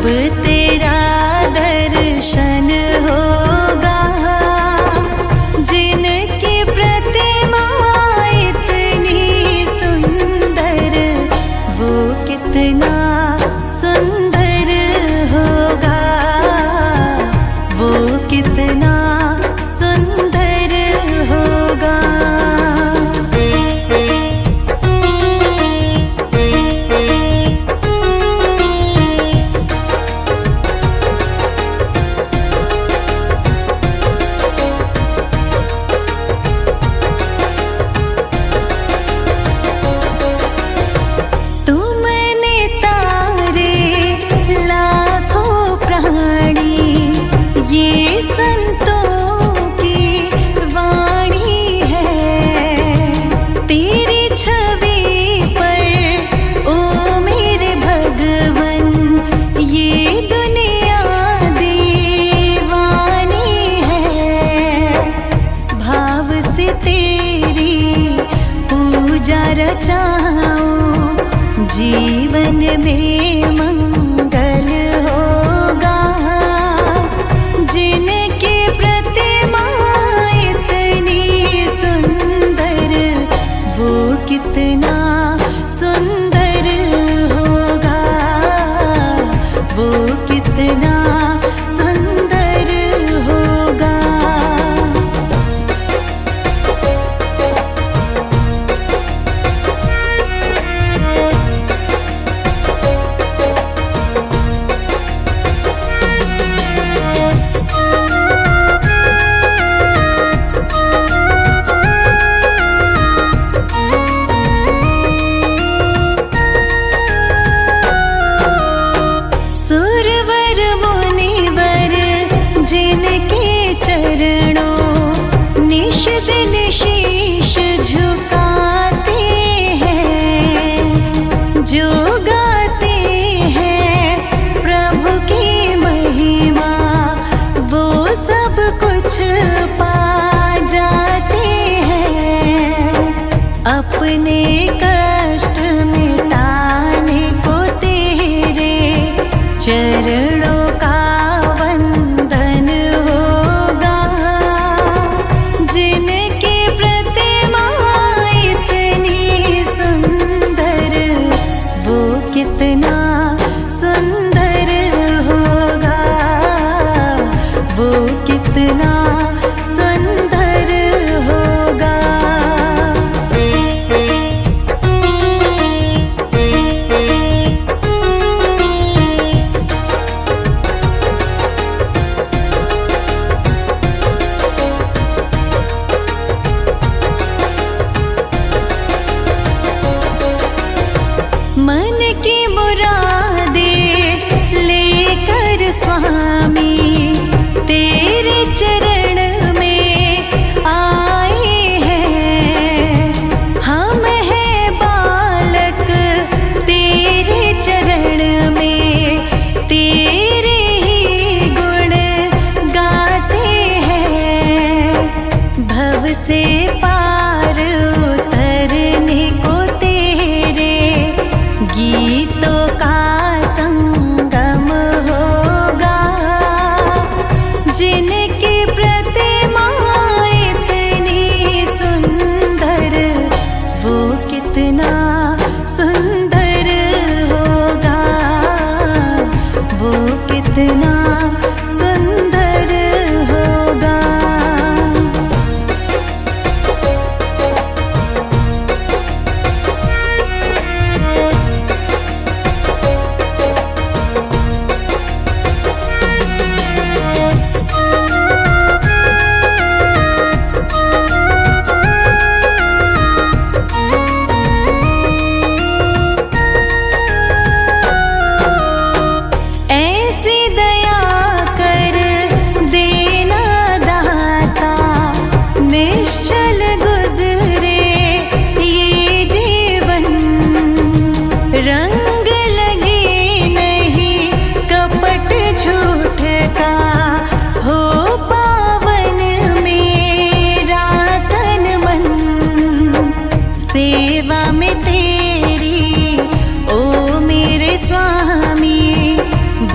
जब तेरा दर्शन होगा, जिनकी प्रतिमा इतनी सुंदर, वो कितना सुंदर होगा, वो कितना सुंदर होगा। ये संतों की वाणी है, तेरी छवि पर ओ मेरे भगवन, ये दुनिया दीवानी है। भाव से तेरी पूजा रचाऊं, जीवन में मंगल होगा, जिनकी प्रतिमा इतनी सुंदर, वो कितना सुंदर होगा, वो कितना सुंदर होगा। जिनके चरणों निश दिन शीश झुकाते हैं, जो गाते हैं प्रभु की महिमा, वो सब कुछ पा जाते हैं। अपने कष्ट मिटाने को तेरे चरणों का कितना सुंदर होगा, वो कितना सुंदर होगा। मन की मुरादें लेकर स्वामी तेरे चरण में आए हैं, हम हैं बालक तेरे चरण में, तेरे ही गुण गाते हैं। भव से पार उतरने को तेरे गीतों का संगम होगा, जिनकी प्रतिमा इतनी सुंदर, वो कितना सुंदर होगा, वो कितना सुंदर होगा। ऐसी दया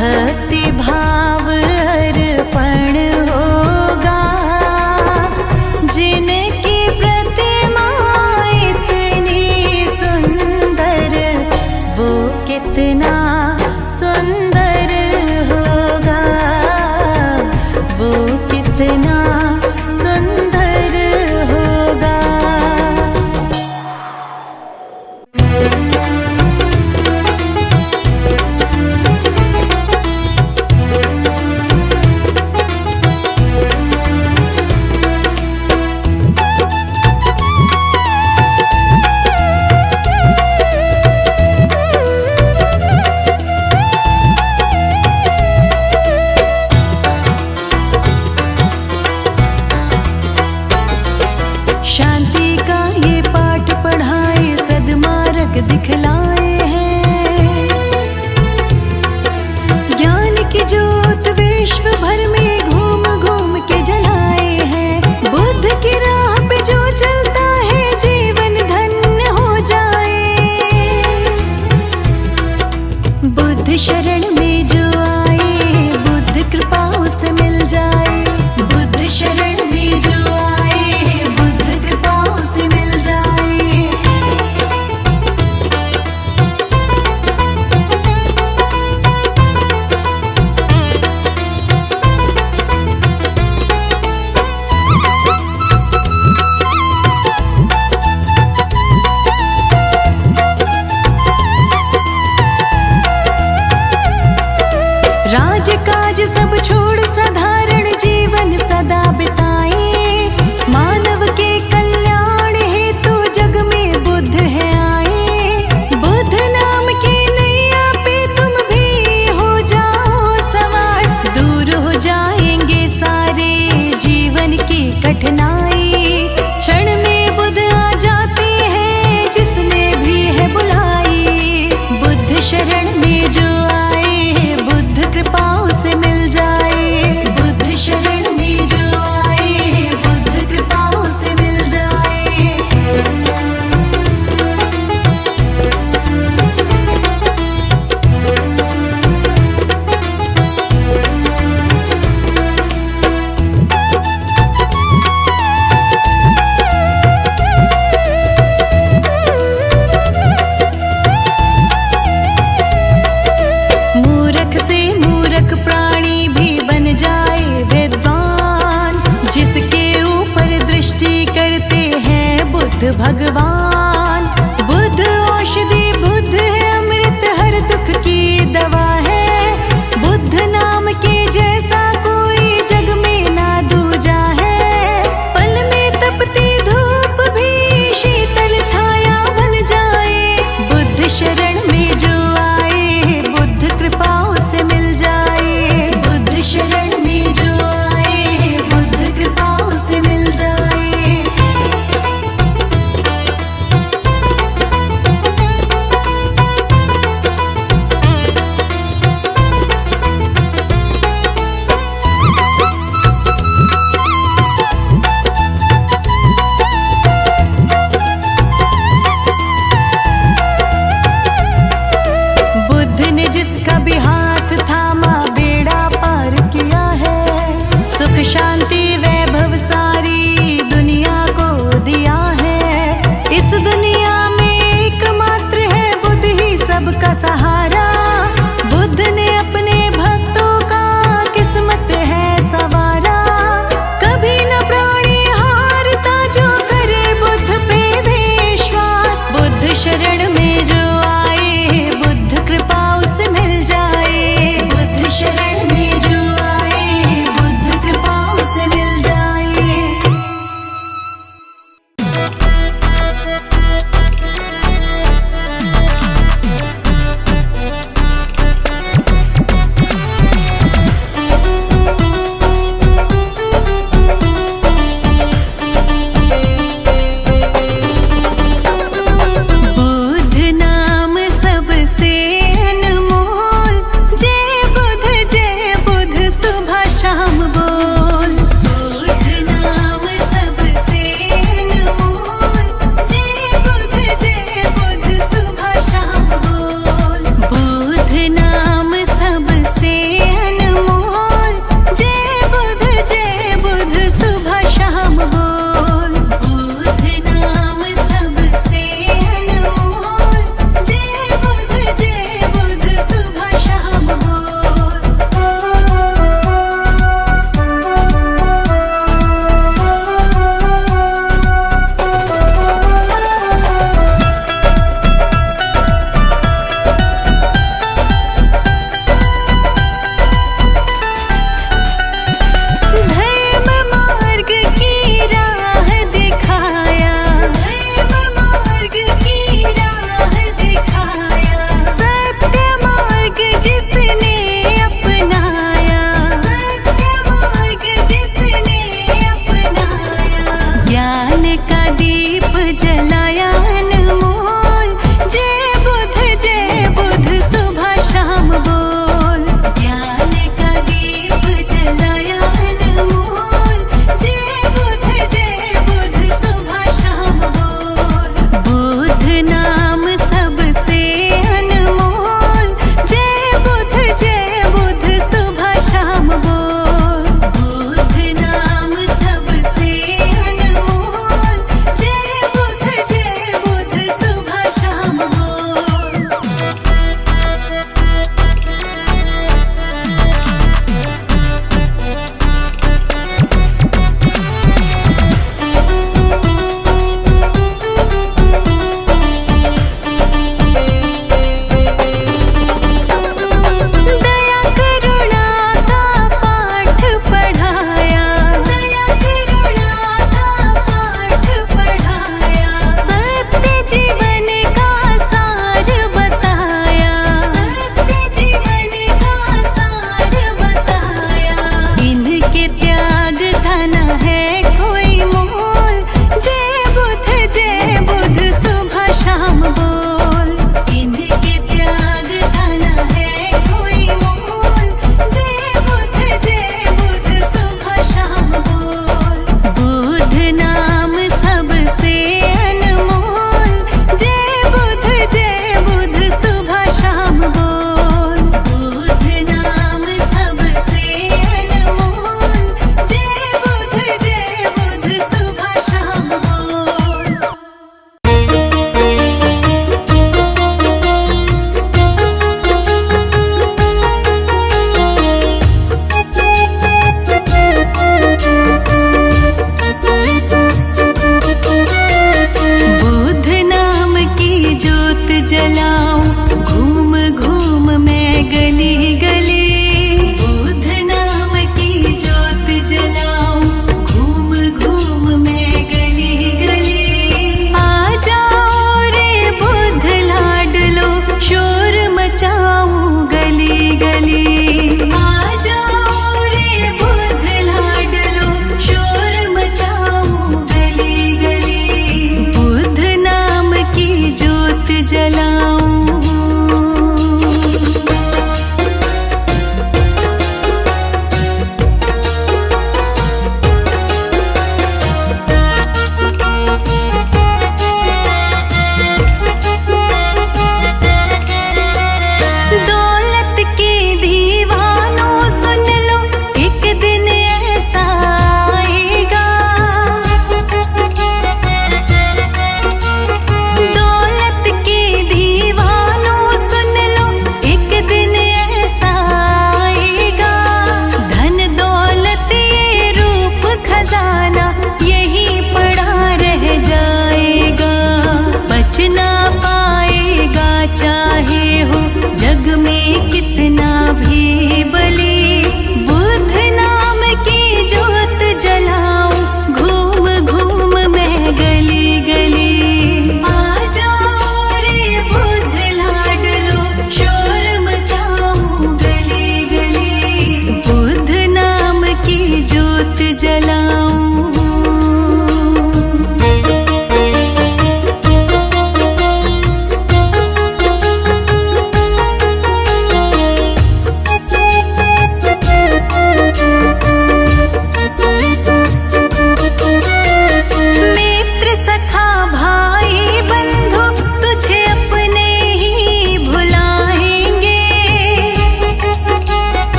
भक्ति भाव अर्पण होगा। जिनकी प्रतिमा इतनी सुंदर, वो कितना सुंदर होगा, वो कितना सुंदर होगा। शांति का ये पाठ पढ़ाए, सद्मार्ग दिखलाए हैं। ज्ञान की ज्योत विश्व भर में घूम घूम के जलाए हैं। बुद्ध की राह पे जो चलता है, जीवन धन्य हो जाए। बुद्ध शरण में जो आए, बुद्ध कृपा उसे मिल जाए। बुद्ध शरण में जो आए, बुद्ध कृपा उसे मिल जाए। राजकाज सब छोड़ साधारण जीवन सदा बिताए। मानव के कल्याण हेतु जग में बुद्ध है आए। बुद्ध नाम की नैया पे तुम भी हो जाओ सवार। दूर हो जाएंगे सारे जीवन की कठिनाई। क्षण में बुद्ध आ जाते हैं, जिसने भी है बुलाई। बुद्ध शरण में जो आए, बुद्ध कृपा उसे मिल जाए।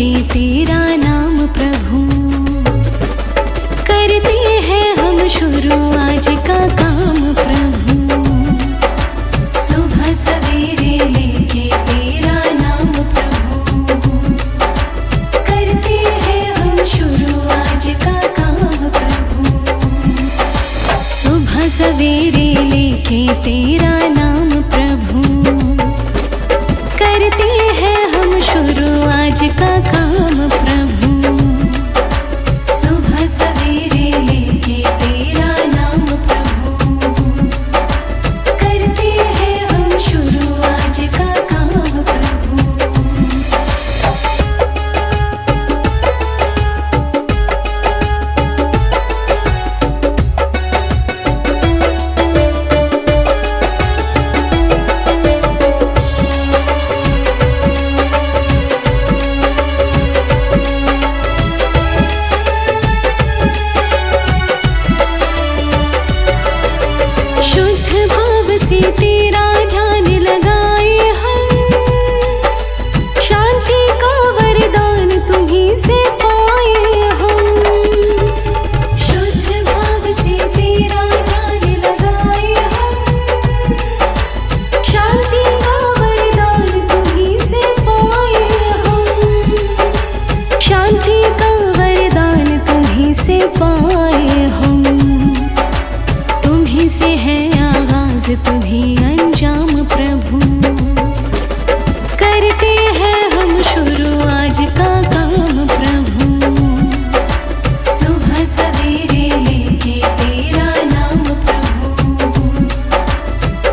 लेके तेरा नाम प्रभु, करते हैं हम शुरू आज का काम प्रभु। सुबह सवेरे लेके तेरा नाम प्रभु, करते हैं हम शुरू आज का काम प्रभु। सुबह सवेरे लेके तेरा नाम प्रभु, करते हैं हम शुरू आज का काम प्रभु। सुबह सवेरे लेके तेरा नाम प्रभु, करते हैं हम शुरू आज का काम प्रभु। तेरा ध्यान लगाए हम, शांति का वरदान तुम्हीं से पाए हम। शुद्ध भाव से तेरा ध्यान लगाए हम, शांति का वरदान तुम्हीं से पाए हम। शांति का वरदान तुम्हीं से पाए हम। तुम्हीं से है तुम्हीं अंजाम प्रभु, करते हैं हम शुरू आज का काम प्रभु। सुबह सवेरे लेके तेरा नाम प्रभु,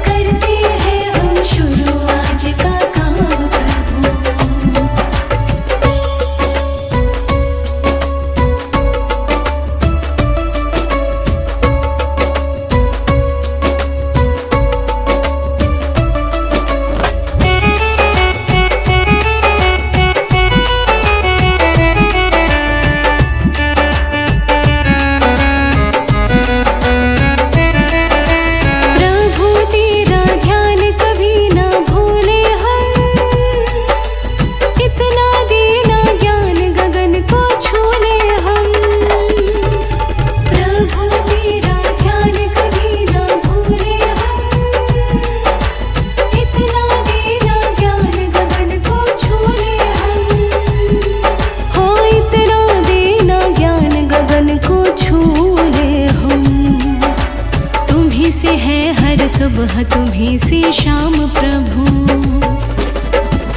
करते हैं हम शुरू आज का काम प्रभु। से है हर सुबह तुम्हीं से शाम प्रभु,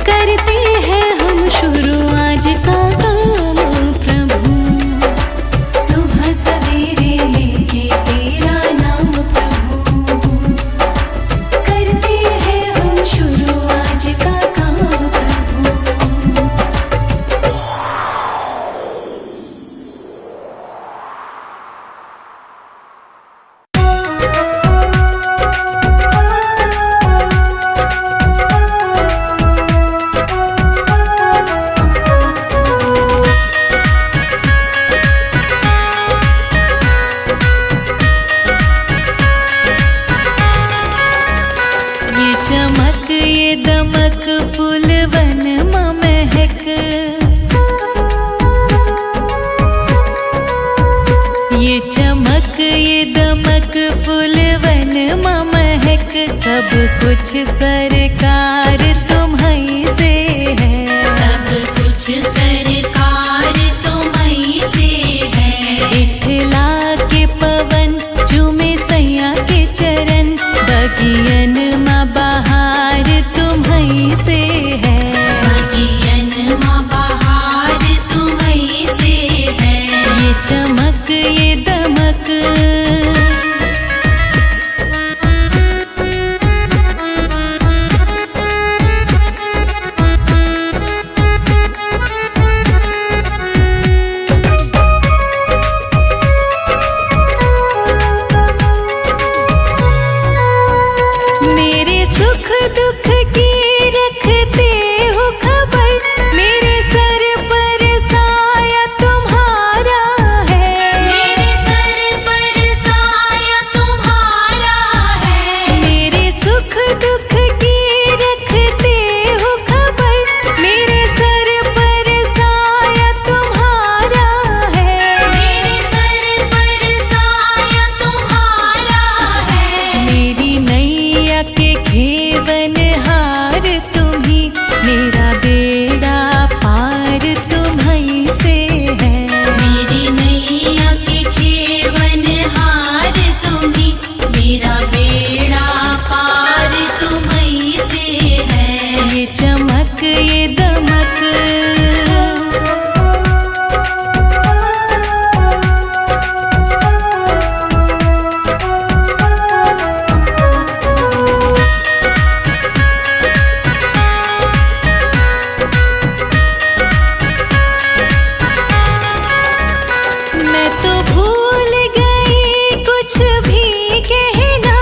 करते हैं हम शुरू आज का काम प्रभु। सुबह सवेरे लेके तेरा नाम प्रभु, करते हैं हम शुरू आज का काम प्रभु। दमक फूलवन में महक, ये चमक ये दमक फूलवन में महक। सब कुछ सरकार तुम्हीं से है, सब कुछ सरकार तुम्हीं से है। इठला के पवन चूमे सैया के चरण, बगियन में बहार तुम्हीं से है। ये चमक ये दमक। मैं तो भूल गई कुछ भी कहना,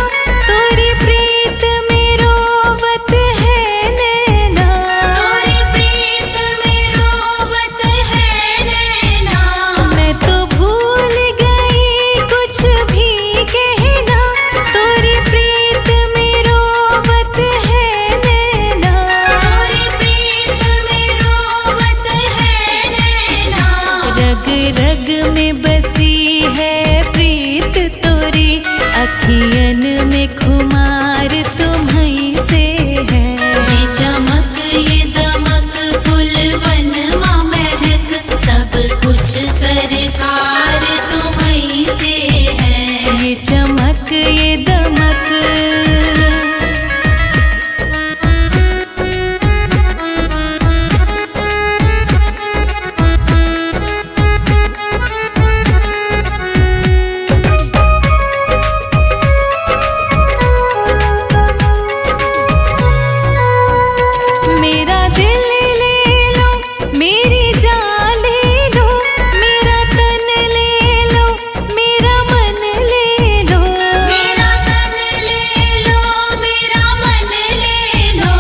तोरी प्रीत में रोवत है नैना। तोरी प्रीत में रोवत है नैना। मैं तो भूल गई कुछ भी कहना, तोरी प्रीत में रोवत है नैना। तोरी प्रीत में रोवत है नैना। रग रग में बसी है प्रीत तोरी, अखियन में खुमार तुम्हीं से है। ये चमक ये दमक फूलवन माँ महक, सब कुछ सरकार तुम्हीं से है। ये चमक ये दमक। मेरा दिल ले लो, मेरी जान ले लो, मेरा तन ले लो, मेरा मन ले लो। मेरा तन ले लो, मेरा मन ले लो।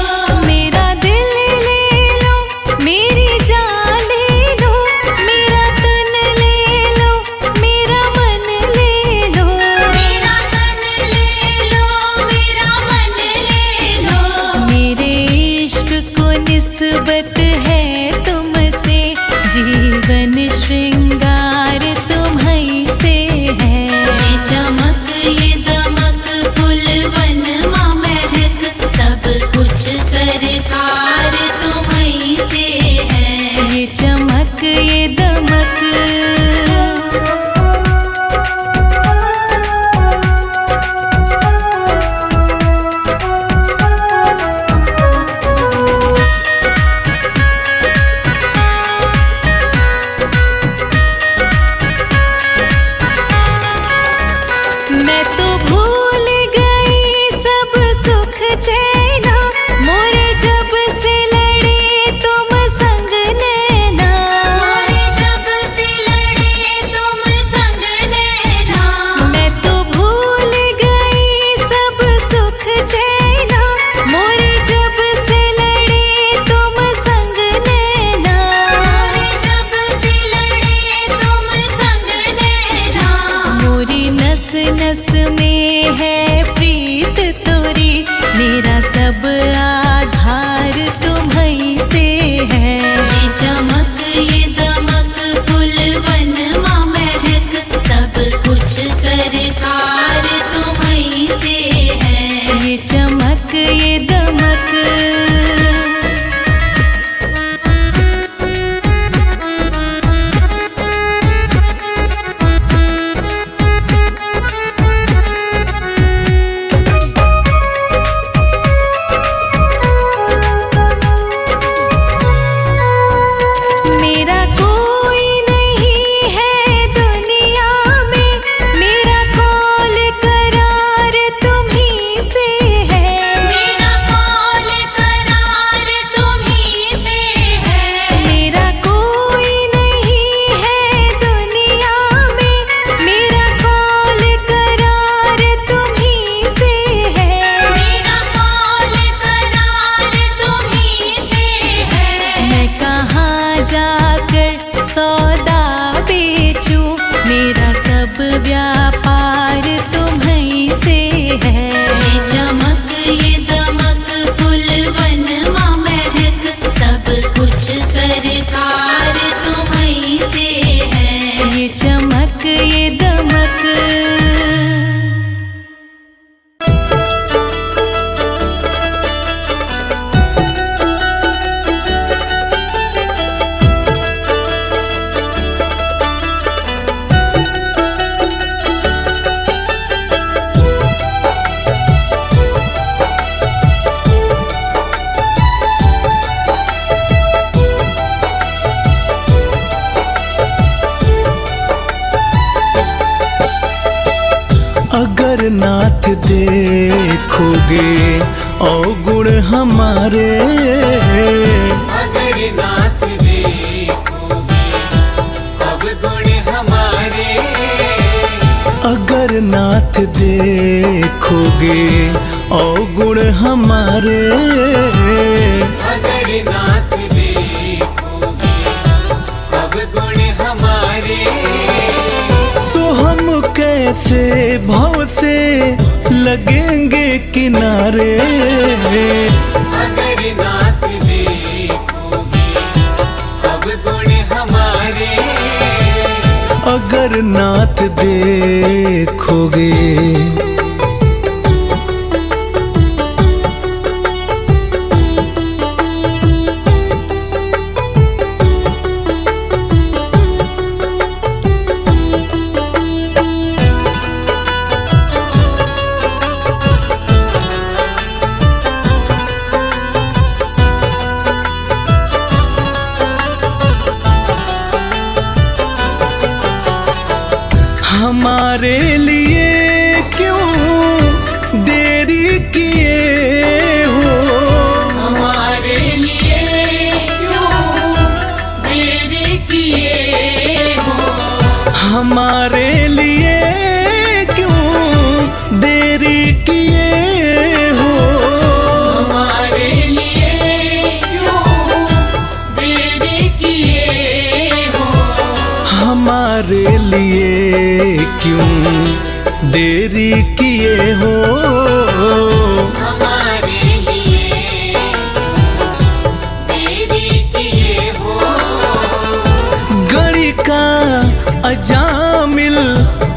मेरा दिल ले लो, मेरी जान ले लो, मेरा तन ले लो, मेरा मन ले लो। मेरा तन ले लो, मेरा मन ले लो। मेरे इश्क को निस्बत है तुमसे, जीवन श्रृंगार तुम्हीं से है। ये चमक ये दमक फूलवन माँ महक, सब कुछ सरकार तुम्हीं से है। ये चमक ये दमक। मैं तो भूल गई सब सुख चैना, मोरे जब से लड़े तुम संग नैना। मोरे जब से लड़े तुम संग नैना। मैं तो भूल गई सब सुख चैना, मोरे जब से लड़े तुम संग नैना। मोरे जब से लड़े तुम संग नैना। मोरी नस नस में है प्रीत तोरी, मेरा सब आधार तुम्हीं से है। ये चमक ये दमक फूलवन माँ महक, सब कुछ सरकार तुम्हीं से है। ये चमक ये दमक। मेरा कोई नहीं है दुनिया में, मेरा कौल करार तुम्हीं से है। मेरा कौल करार तुम्हीं से है। मेरा कोई नहीं है दुनिया में, मेरा कौल करार तुम्हीं से है। मेरा कौल करार तुम्हीं से है। मैं कहाँ जाकर सौदा बेचूं, मेरा सब व्यापार तुम्हीं से है। ये चमक ये दमक फूलवन माँ महक, सब कुछ सरकार तुम्हीं से है। ये चमक ये दमक। हमारे। अगर नाथ देखोगे अब गुण हमारे। अगर नाथ देखोगे अवगुण हमारे। अगर नाथ देखोगे अब गुण हमारे। तो हम कैसे भव से लगेंगे किनारे। अगर नाथ देखोगे अब गुण हमारे। अगर नाथ देखोगे। हमारे लिए क्यों देरी किए हो। हमारे लिए क्यों देरी किए हो। हमारे लिए क्यों देरी किए हो। हमारे लिए क्यों देरी किए हो। हमारे लिए क्यों देरी किए हो। हमारे लिए देरी किए हो। घड़ी का अजामिल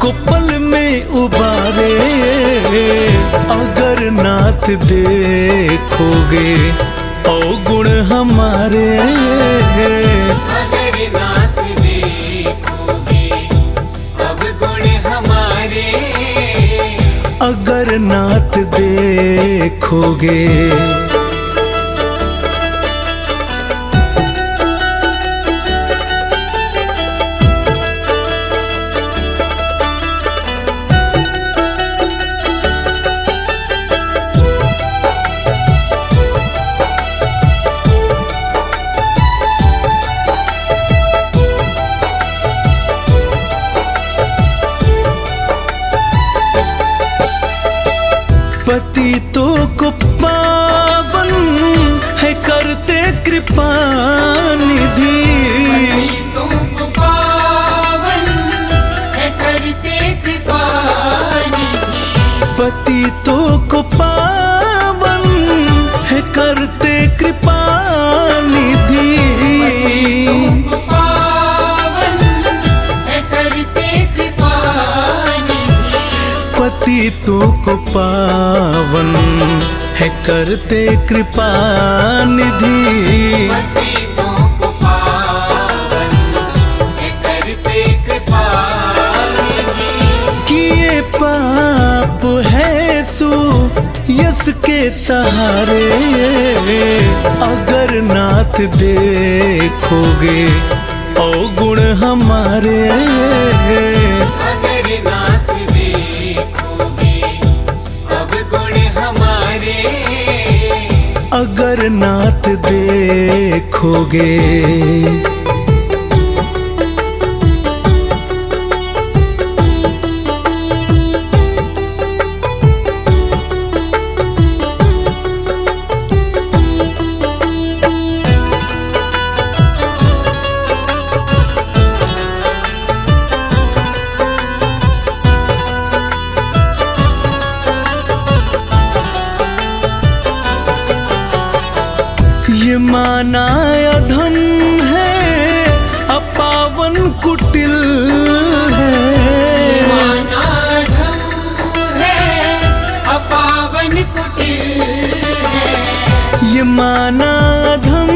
को पल में उबारे। अगर नाथ देखोगे अवगुण हमारे। अगर नाथ देखोगे अब गुण हमारे। अगर नाथ देखोगे। पतितों को पावन है करते कृपा निधि। तुमको पावन है करते कृपा निधि। पतितों को पावन है करते कृपा निधि। तुमको पावन है करते कृपा निधि। पतितों को पावन है करते कृपा निधि। तुमको पावन है करते कृपा निधि। किए पाप है सु यस के सहारे। अगर नाथ देखोगे अवगुण हमारे। अगर नाथ देखोगे अब गुण हमारे। अगर नाथ देखोगे। ये माना अधम है अपावन कुटिल है। माना धम है अपावन कुटिल है। ये माना अधम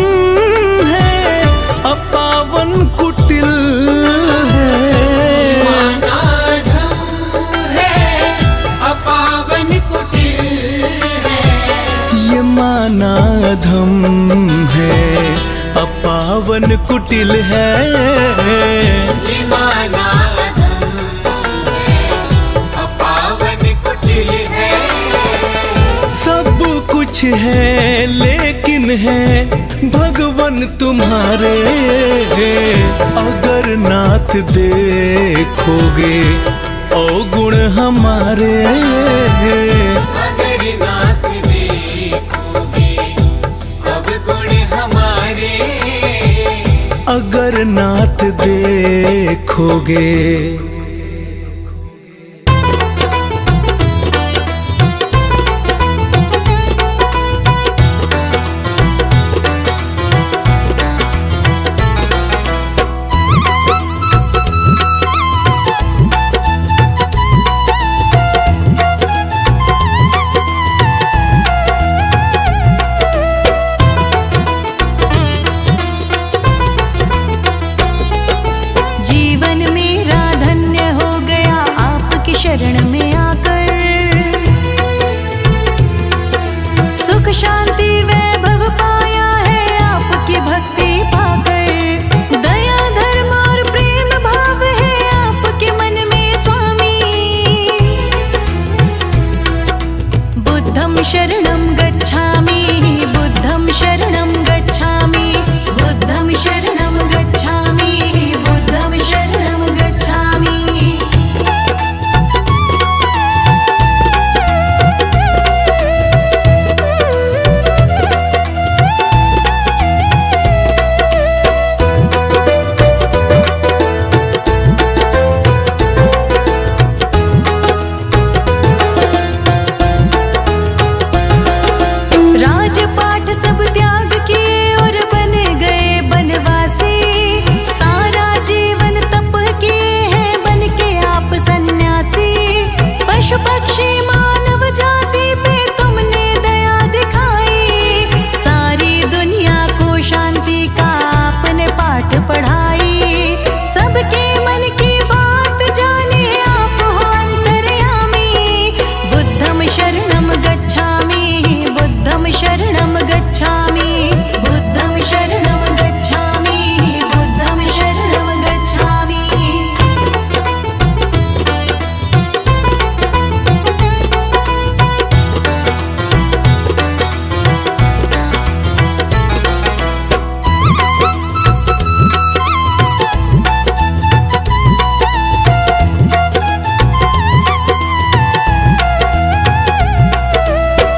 है अपावन कुटिल है। माना धम है अपावन कुटिल है। ये माना अधम है अपावन कुटिल है। ये माना धम है अपावन कुटिल है। सब कुछ है ले हैं भगवन तुम्हारे, अगर नाथ देखोगे अवगुण हमारे। अगर नाथ देखोगे अब गुण हमारे, अगर नाथ देखोगे। जीवन मेरा धन्य हो गया आपकी शरण में आकर, सुख शांति वैभव पाया है आपकी भक्ति पाकर। दया धर्म और प्रेम भाव है आपके मन में स्वामी, बुद्धं शरणं गच्छामि, बुद्धं शरणं गच्छामि, बुद्धं शरणं गच्छामि, बुद्धं शरणं गच्छामि। राजपाट सब त्याग किए और बन गए बनवासी, सारा जीवन तप किए हैं बन के आप सन्यासी। पशु पक्षी मानव जाति पे तुमने दया दिखाई, सारी दुनिया को शांति का आपने पाठ पढ़ाई। सबके मन की बात जाने आप हो अंतर्यामी, बुद्धं शरणं गच्छामि, बुद्धं शरणं गच्छामि, बुद्धं शरणं गच्छामि, बुद्धं शरणं गच्छामि।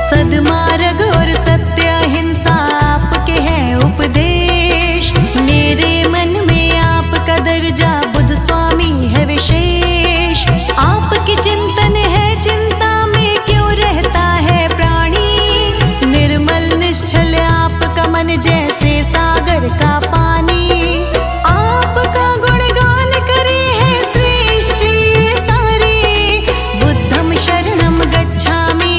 सद्मार्ग और सत्य अहिंसा आपके हैं उपदेश, मेरे मन में आपका दर्जा बुद्ध स्वामी है विशेष। आपकी चिंतन है चिंता में क्यों रहता है प्राणी, निर्मल निश्चल आपका मन जैसे सागर का पानी। आपका गुणगान करे है सृष्टि सारी, बुद्धं शरणं गच्छामि,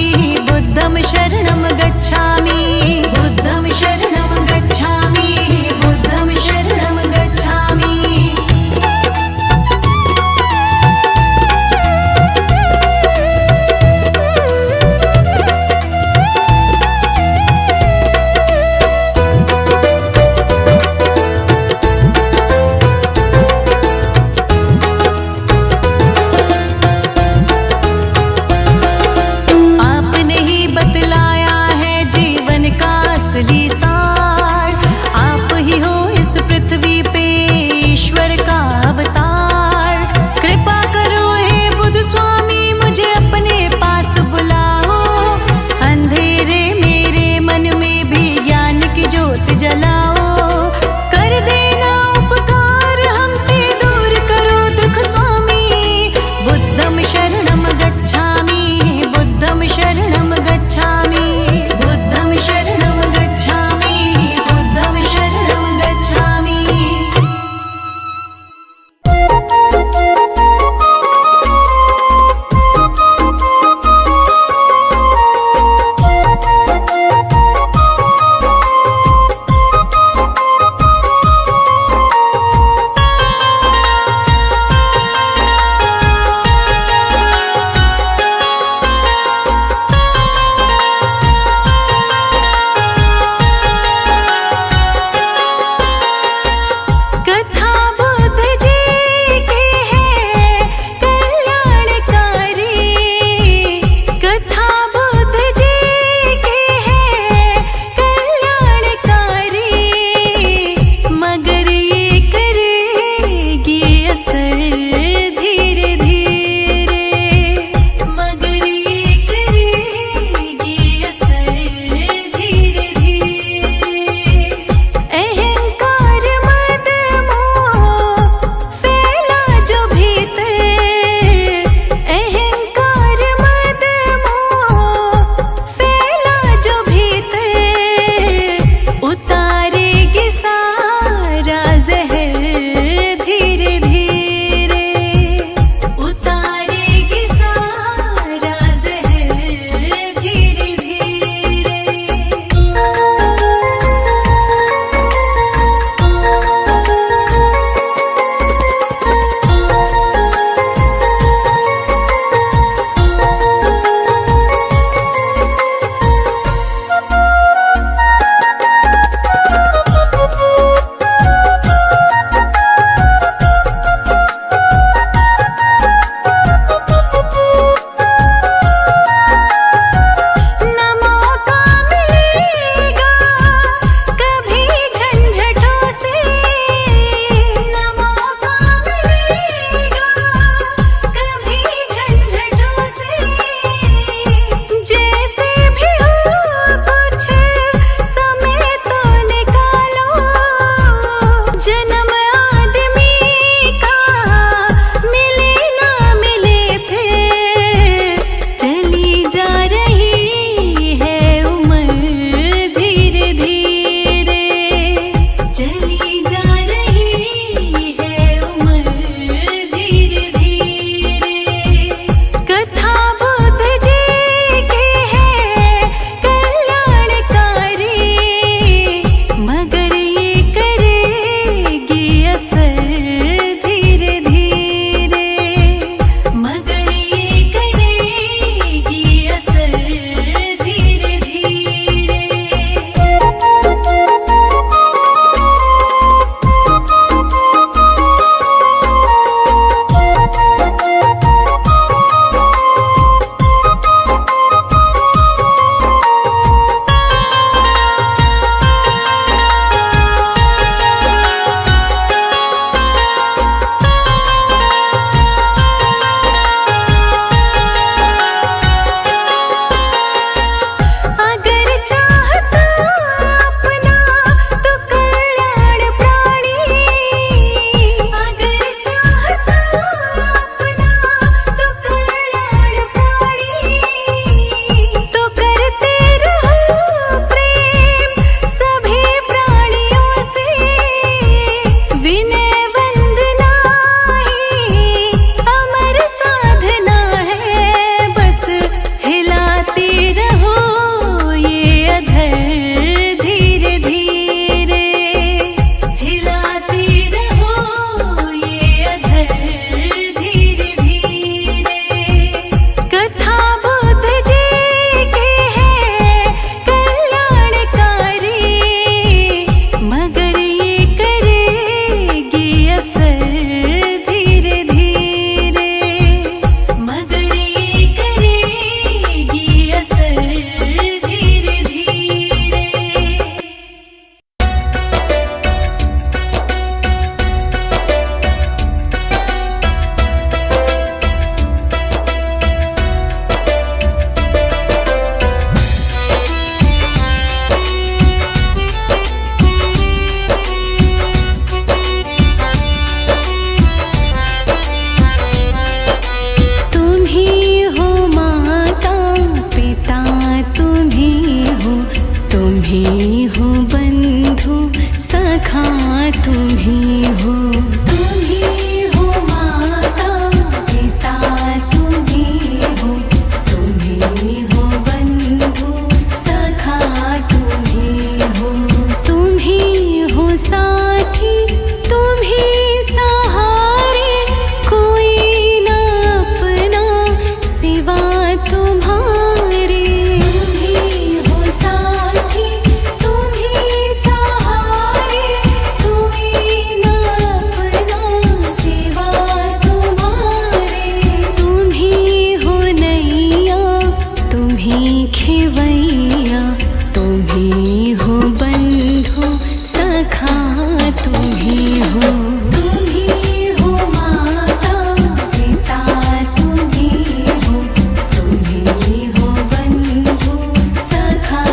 बुद्धं शरणं गच्छामि, बुद्धं शरणं गच्छामि, बुद्धं शरणं गच्छामि। सखा तुम ही हो। तुम ही हो माता पिता, तुम ही हो बंधु सखा, तुम ही हो साथी, तुम ही सहारे, कोई न अपना सिवा तुम्हारे। तुम ही हो साथी, तुम ही सहारे, कोई न अपना सिवा तुम्हारे। तुम ही हो नैया, तुम ही खेवैया, तुम ही हो बंधु सखा, तुम ही हो। तुम ही हो माता पिता, तुम ही हो बंधु सखा,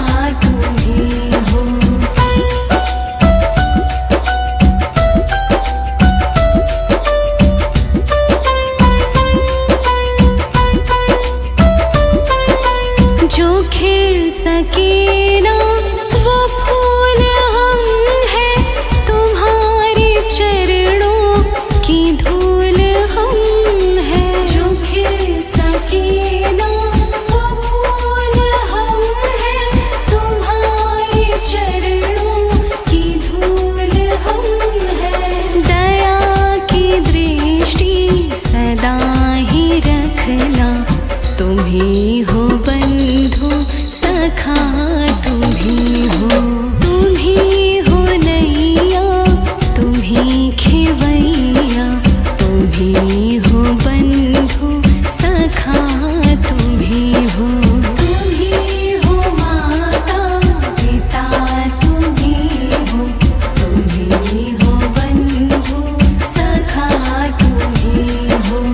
तुम ही हो। जो खिल सके ना वो फूल हम हैं, तुम्हारे चरणों की धूल हम हैं। जो खिल सके ना वो फूल हम हैं, तुम्हारे चरणों की धूल हम हैं। दया की दृष्टि सदा ही रखना, तुम ही हो बंधु सखा, तुम ही हो। तुम ही हो नैया, तुम ही खेवैया, तुम ही हो बंधु सखा, तुम ही हो। तुम ही हो माता पिता, तुम ही हो बंधु सखा, तुम ही हो।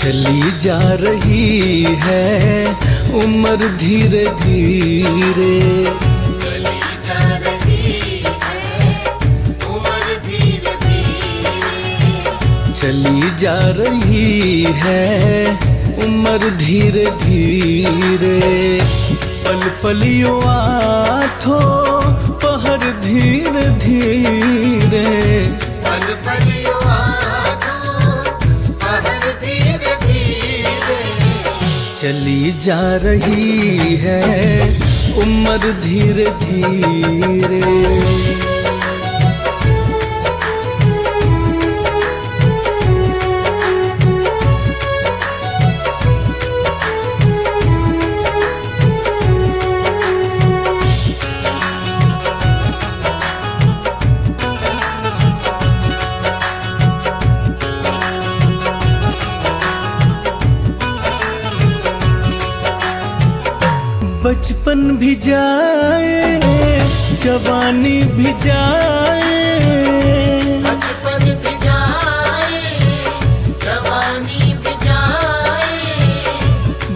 चली जा रही है उम्र धीरे धीरे, चली जा रही है उम्र धीरे धीरे। चली जा रही है उम्र धीरे धीरे। पल पलियों आठों पहर धीरे धीरे, पल पलियों आठों पहर धीरे धीरे। चली जा रही है उम्र धीरे धीरे। बचपन भी जाए, जवानी भी जाए, बचपन भी जाए, जवानी भी जाए।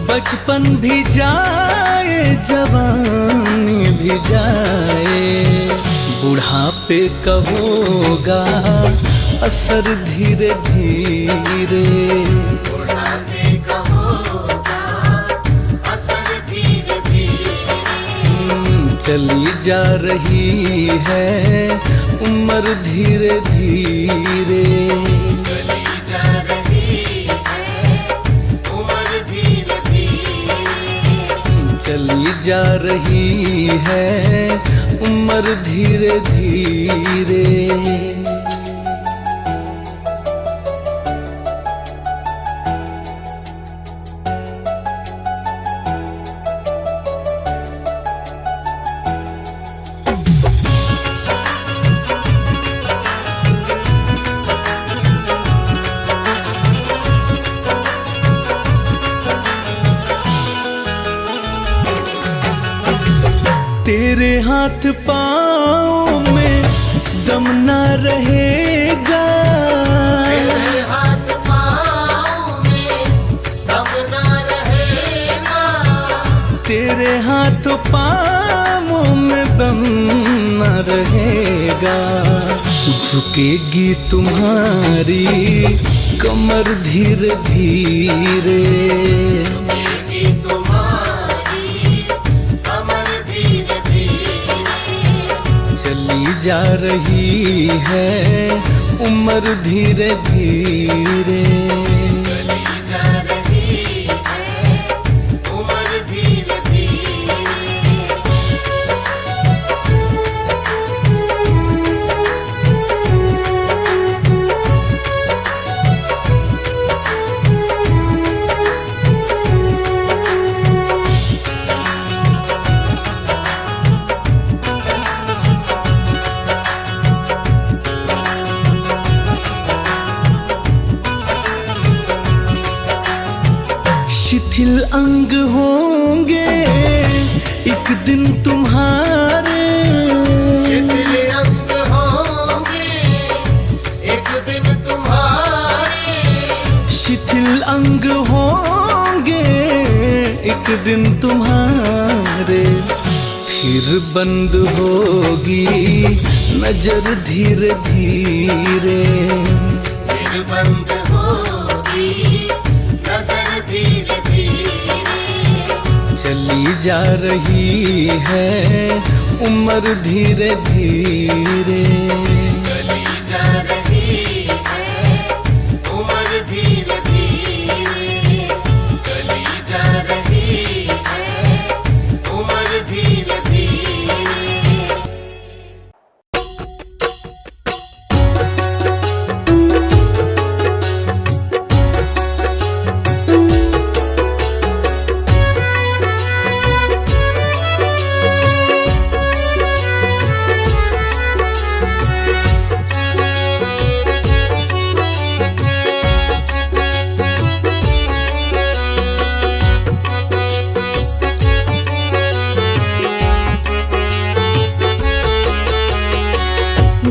बचपन भी जाए, जवानी भी जाए। बुढ़ापे का होगा असर धीरे धीरे, बुढ़ापे का होगा असर धीरे धीरे। चली जा रही है उम्र धीरे धीरे। चली जा रही है उम्र धीरे धीरे। चली जा रही है उम्र धीरे धीरे। तेरे हाथ पाँव में दम ना रहेगा, तेरे हाथ पाँव में दम ना रहेगा, तेरे हाथ पाँव में दम न रहेगा। झुकेगी तुम्हारी कमर धीरे धीरे, झुकेगी तुम्हारी कमर धीरे धीरे, चली जा रही है उम्र धीरे धीरे। चली जा रही है उम्र धीरे धीरे। शिथिल अंग होंगे एक दिन तुम्हारे, शिथिल अंग होंगे एक दिन तुम्हारे, शिथिल अंग होंगे एक दिन तुम्हारे। फिर बंद होगी नजर धीरे धीरे, फिर बंद होगी नजर धीरे धीरे, चली जा रही है उम्र धीरे धीरे। चली जा रही है उम्र धीरे धीरे, चली जा रही है उम्र धीरे धीरे।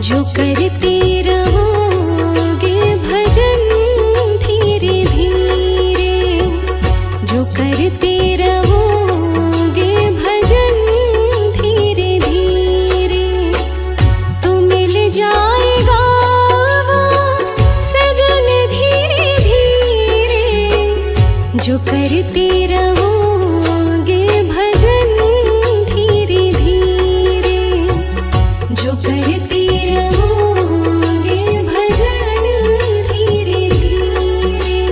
जो करते रहोगे भजन धीरे धीरे, जो करते रहोगे भजन धीरे धीरे, तो मिल जाएगा वो सजन धीरे धीरे। जो करते रहोगे भजन धीरे धीरे, जो करते रहोगे भजन धीरे धीरे।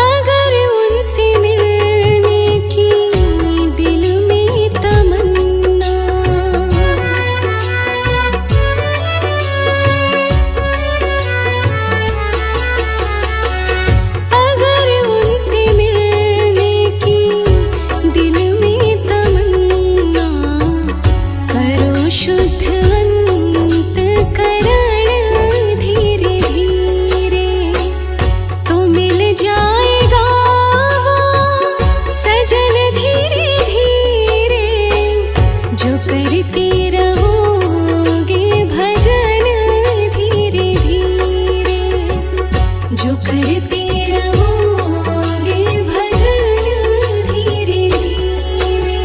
अगर उनसे मिलने की दिल में तमन्ना, अगर उनसे मिलने की दिल में तमन्ना, करो शुद्ध अंतःकरण धीरे धीरे, तो मिल जाएगा वो सजन धीरे धीरे। जो करते रहोगे भजन धीरे धीरे, जो करते रहोगे भजन धीरे धीरे।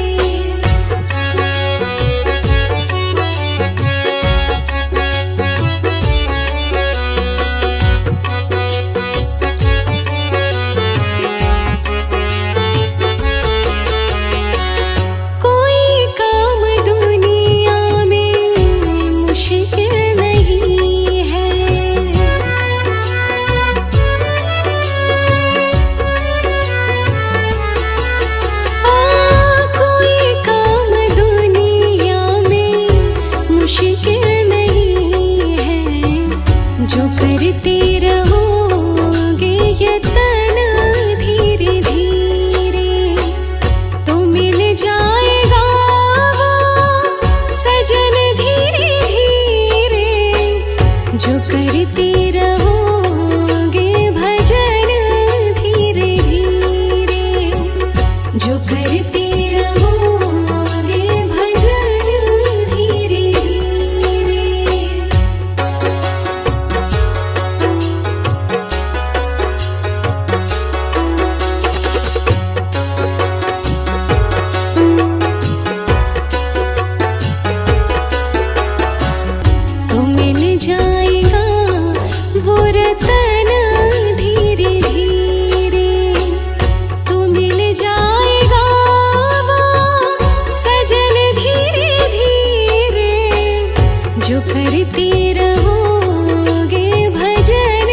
जो करती रहोगे भजन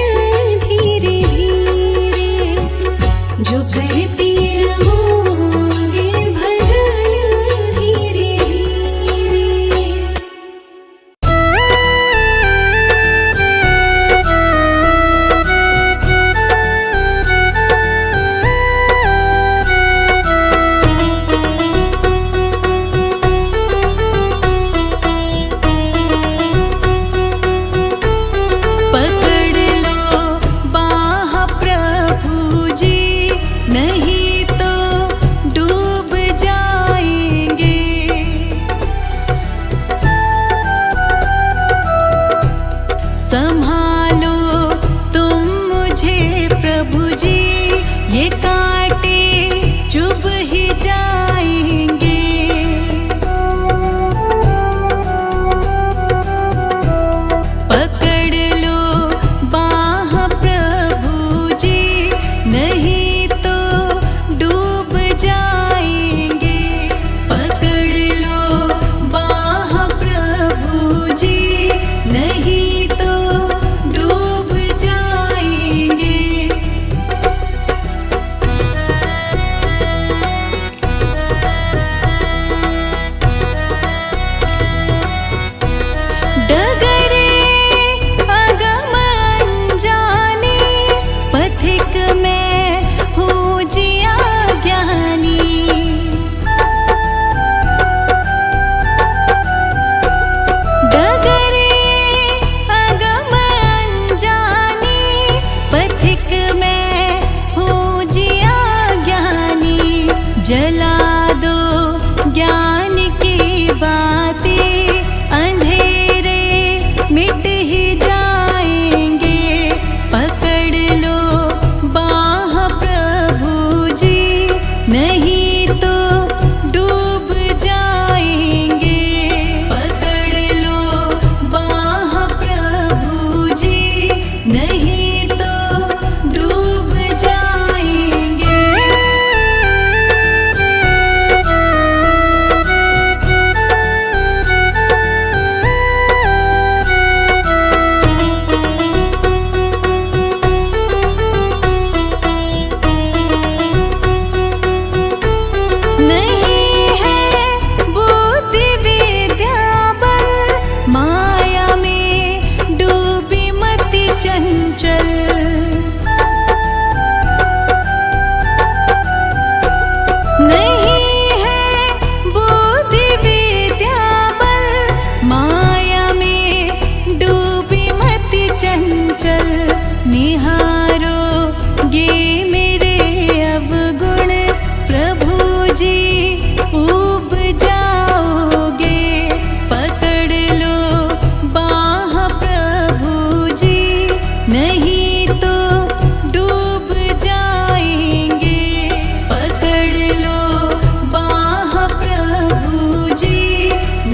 धीरे धीरे, जो करती रहोगे भजन धीरे धीरे। पकड़ लो बाह प्रभु जी, नहीं तो डूब जाएंगे। संभालो तुम मुझे प्रभु जी, ये कांटे चुभ ही जाएंगे। पकड़ लो बाह प्रभु जी, नहीं तो डूब जाएंगे। पकड़ लो बाह प्रभु जी, नहीं तो डूब जाएंगे। डगरे अगम अनजाने, पथिक में हूँ जिया ज्ञानी। डगरे अगम अनजाने, पथिक में हूँ जिया ज्ञानी। जला दो ज्ञान की बातें, अंधेरे मिट ही जाएंगे। पकड़ लो बाह प्रभु जी, नहीं तो डूब जाएंगे। पकड़ लो बाह प्रभु जी, नहीं तो डूब जाएंगे। नहीं है बुद्धि विद्या बल, माया में डूबी मति चंचल। नहीं है बुद्धि विद्या बल, माया में डूबी मति चंचल। निहारो गे मेरे अवगुण, प्रभु जी ऊब जाओगे। पकड़ लो बाह प्रभु जी, नहीं तो डूब जाएंगे। पकड़ लो बाह प्रभु जी,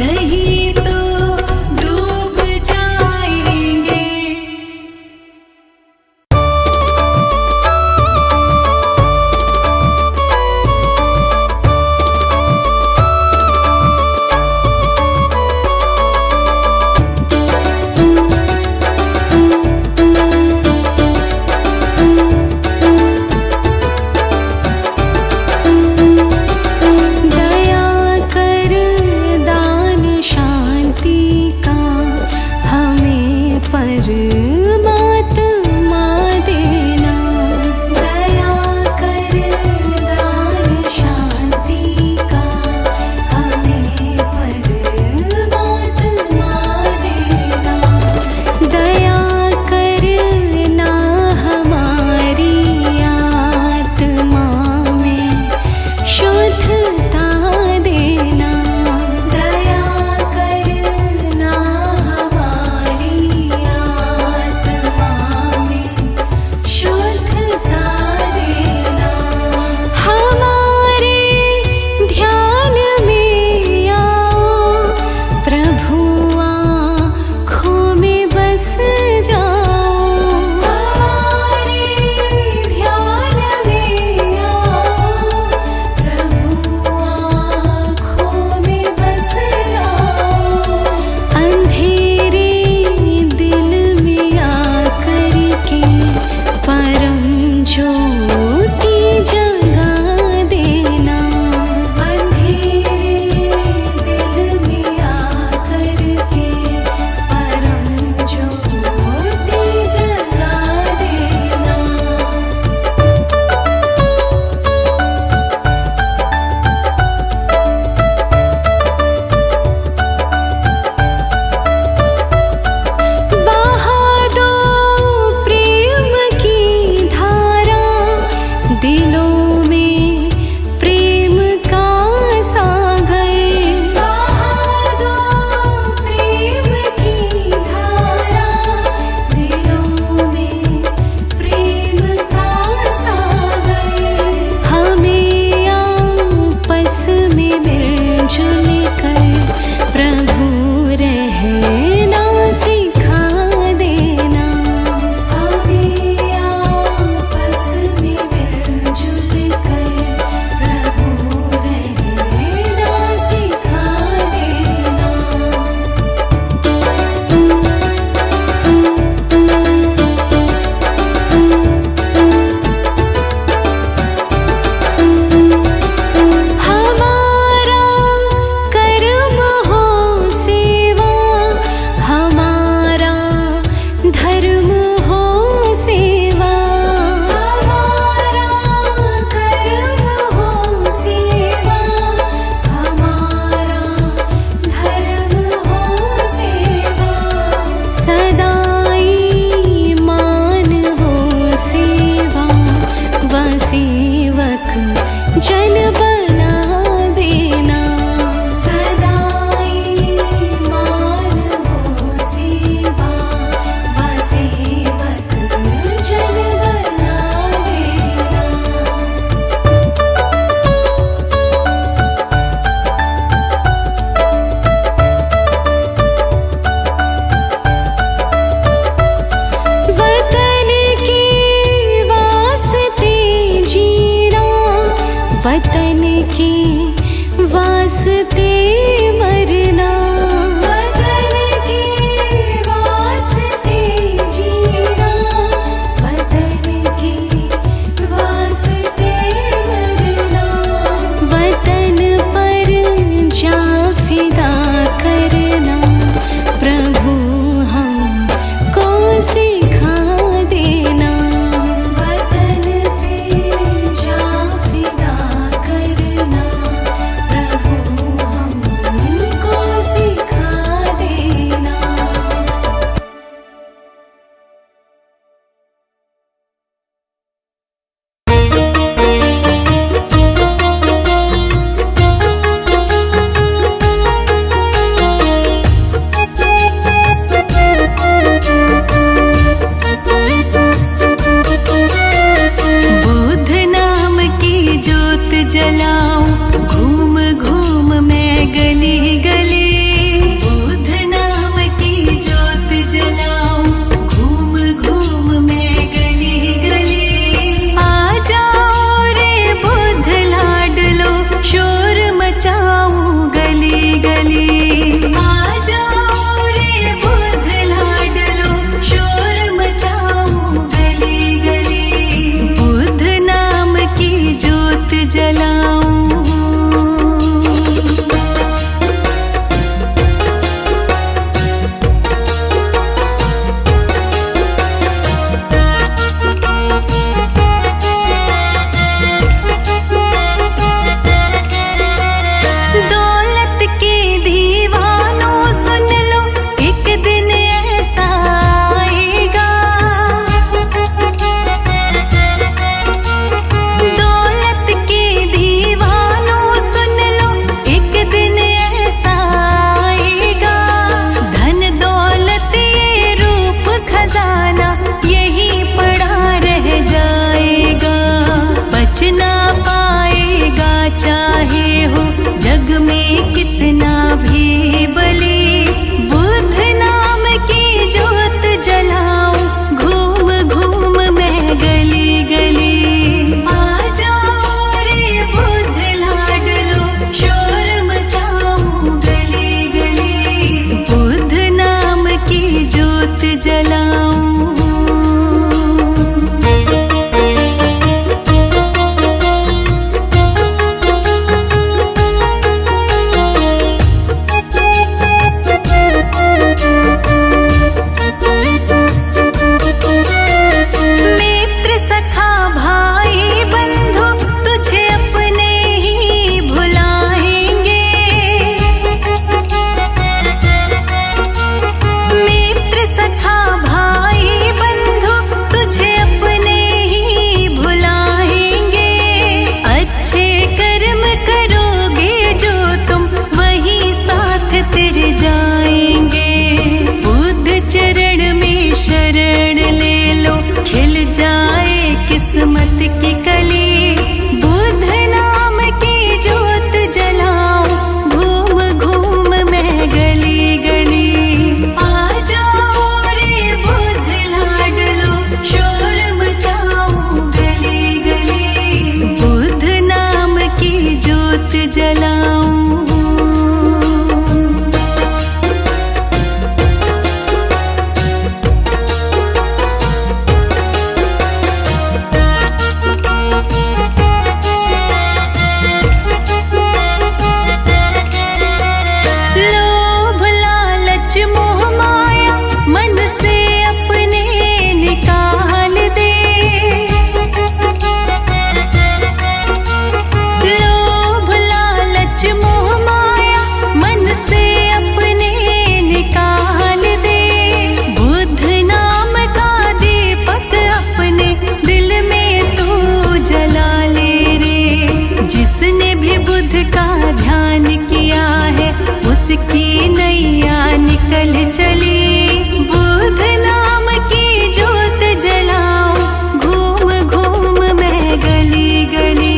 नहीं तो डूब जाएंगे। दया कर दान शांति का, हमें परमात्मा देना। दया कर दान शांति का, हमें परमात्मा देना। दया करना हमारी आत्मा में शुद्धता देना। दया करना हमारी की नैया निकल चली, बुध नाम की ज्योत जलाऊं, घूम घूम मैं गली गली।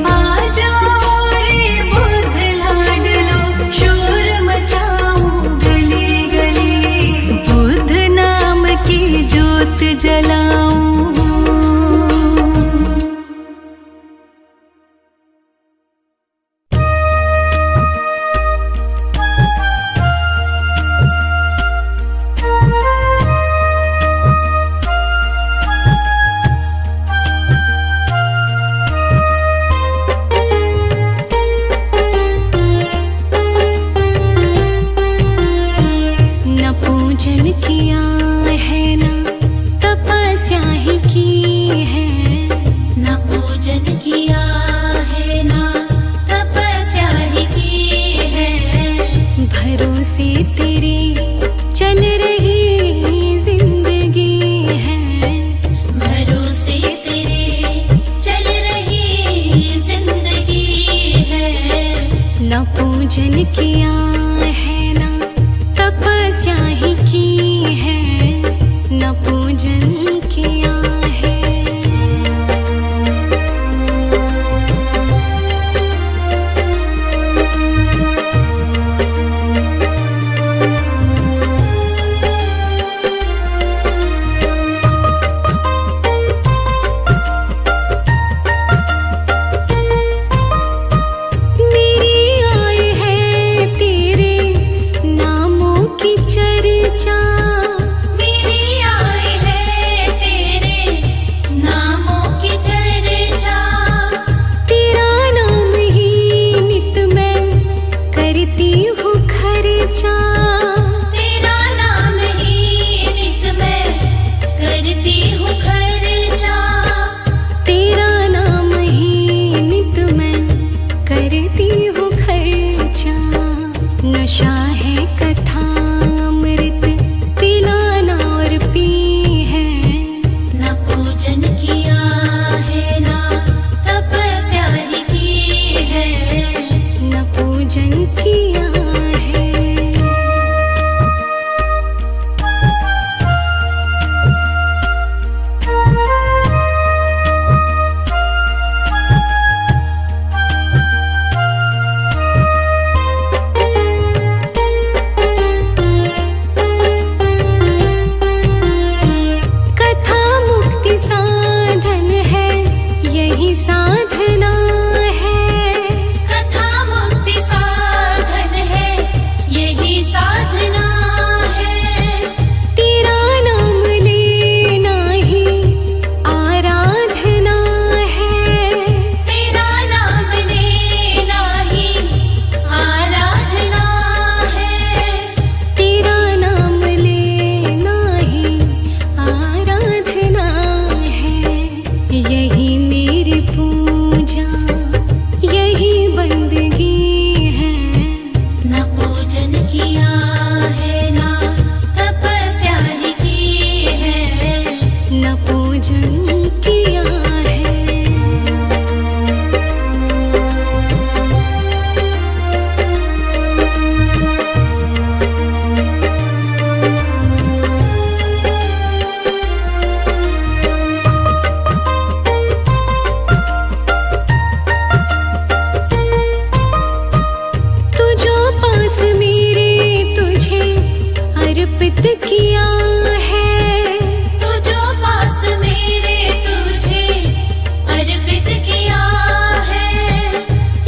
आ जाओ रे बुध लाडलो, शोर मचाऊं गली गली, बुध नाम की ज्योत जलाऊं। पूजन किया है ना तपस्या ही की है, न पूजन किया है ना तपस्या ही की है। भरोसे तेरे चल रही जिंदगी है, भरोसे तेरे चल रही जिंदगी है। न पूजन किया है ना तपस्या ही की है, न पूजन किया है। मेरी आय है तेरे नामों की चर्चा, मेरी आय है तेरे नामों की चर्चा। तेरा नाम ही नित मैं करती हूँ खर्चा, तेरा नाम ही नित मैं करती हूँ खर्चा। तेरा नाम ही नित मैं करती हूँ खर्चा। नशा है कथा अमृत पिलाना और पी है, न पूजन किया है ना तपस्या ही की है, न पूजन किया है। कथा मुक्ति साधन है, यही साधना है, कथा मुक्ति साधन है, यही साधना है। तेरा नाम लेना ही आराधना है, तेरा नाम लेना ही आराधना है। तेरा नाम लेना ही आराधना है। यही मेरी पूजा, यही बंदगी है, न पूजन किया है ना तपस्या ही की है, न पूजन किया है। तू जो पास मेरे तुझे अर्पित किया है, तू जो पास मेरे तुझे अर्पित किया है।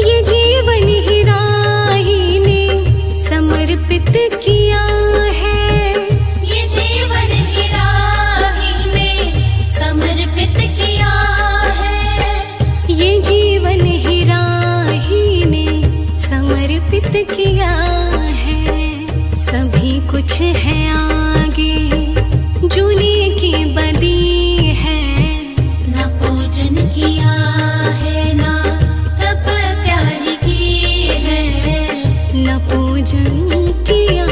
ये जीवन ही राही ने समर्पित किया है, ये जीवन ही राही में समर्पित किया है। ये जीवन ही राही ने समर्पित किया है। सभी कुछ है आगे जूने की बदी है, न पूजन किया है ना तपस्या ही की है, न पूजन किया